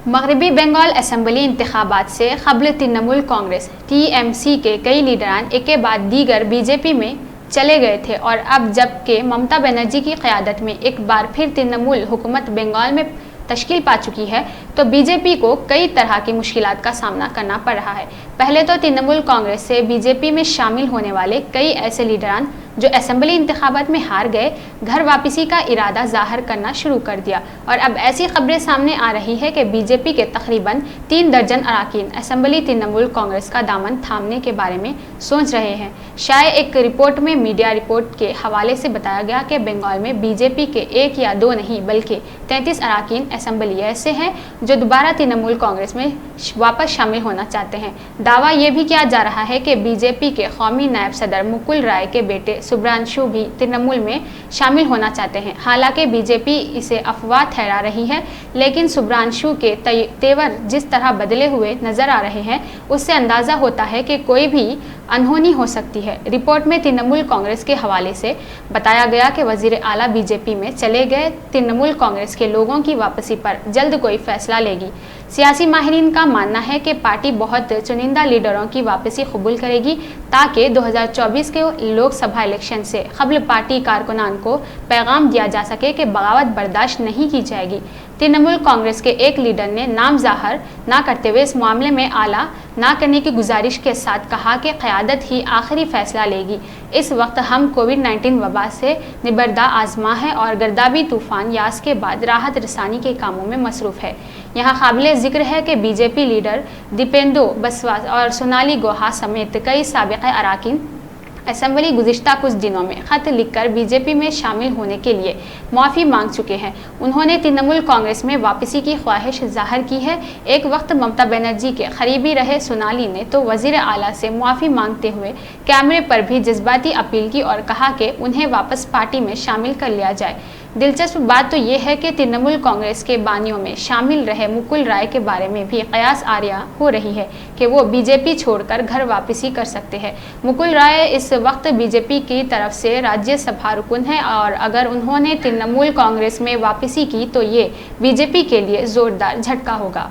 مغربی بنگال اسمبلی انتخابات سے قبل Trinamool Congress T M C کے کئی لیڈران ایک کے بعد دیگر بی جے پی میں چلے گئے تھے اور اب جب کہ ممتا بنرجی کی قیادت میں ایک بار پھر ترنمول حکومت بنگال میں تشکیل پا چکی ہے تو بی جے پی کو کئی طرح کی مشکلات کا سامنا کرنا پڑ رہا ہے۔ پہلے تو ترنمول کانگریس سے بی جے پی میں شامل ہونے والے کئی ایسے لیڈران جو اسمبلی انتخابات میں ہار گئے گھر واپسی کا ارادہ ظاہر کرنا شروع کر دیا اور اب ایسی خبریں سامنے آ رہی ہے کہ بی جے پی کے تقریباً 3 درجن اراکین اسمبلی ترنمول کانگریس کا دامن تھامنے کے بارے میں سوچ رہے ہیں۔ شائع ایک رپورٹ میں میڈیا رپورٹ کے حوالے سے بتایا گیا کہ بنگال میں بی جے پی کے 1 یا 2 نہیں بلکہ 33 اراکین اسمبلی ایسے ہیں جو دوبارہ ترنمول کانگریس میں واپس شامل ہونا چاہتے ہیں۔ دعویٰ یہ بھی کیا جا رہا ہے کہ بی جے پی کے قومی نائب صدر مکل رائے کے بیٹے سبرانشو بھی ترنمول میں شامل ہونا چاہتے ہیں۔ حالانکہ بی جے پی اسے افواہ ٹھہرا رہی ہے لیکن سبرانشو کے تیور جس طرح بدلے ہوئے نظر آ رہے ہیں اس سے اندازہ ہوتا ہے کہ کوئی بھی انہونی ہو سکتی ہے۔ رپورٹ میں ترنمول کانگریس کے حوالے سے بتایا گیا کہ وزیر اعلیٰ بی جے پی میں چلے گئے ترنمول کانگریس کے لوگوں کی واپسی پر جلد کوئی فیصلہ لے گی۔ سیاسی ماہرین کا ماننا ہے کہ پارٹی بہت چنندہ لیڈروں کی واپسی قبول کرے گی تاکہ 2024 کے لوک سبھا الیکشن سے قبل پارٹی کارکنان کو پیغام دیا جا سکے کہ بغاوت برداشت نہیں کی جائے گی۔ ترنمول کانگریس کے ایک لیڈر نے نام ظاہر نہ کرتے ہوئے اس معاملے میں اعلیٰ نہ کرنے کی گزارش کے ساتھ کہا کہ قیادت ہی آخری فیصلہ لے گی۔ اس وقت ہم کووڈ-19 وبا سے نبردہ آزما ہے اور گردابی طوفان یاس کے بعد راحت رسانی کے کاموں میں مصروف ہے۔ یہاں قابل ذکر ہے کہ بی جے پی لیڈر دیپیندو بسوا اور سونالی گوہا سمیت کئی سابق اراکین اسمبلی گزشتہ کچھ دنوں میں خط لکھ کر بی جے پی میں شامل ہونے کے لیے معافی مانگ چکے ہیں۔ انہوں نے ترنمول کانگریس میں واپسی کی خواہش ظاہر کی ہے۔ ایک وقت ممتا بنرجی کے قریبی رہے سونالی نے تو وزیر اعلیٰ سے معافی مانگتے ہوئے کیمرے پر بھی جذباتی اپیل کی اور کہا کہ انہیں واپس پارٹی میں شامل کر لیا جائے۔ دلچسپ بات تو یہ ہے کہ ترنمول کانگریس کے بانیوں میں شامل رہے مکل رائے کے بارے میں بھی قیاس آریا ہو رہی ہے کہ وہ بی جے پی چھوڑ کر گھر واپسی کر سکتے ہیں۔ مکل رائے اس وقت بی جے پی کی طرف سے راجیہ سبھا رکن ہے اور اگر انہوں نے ترنمول کانگریس میں واپسی کی تو یہ بی جے پی کے لیے زوردار جھٹکا ہوگا۔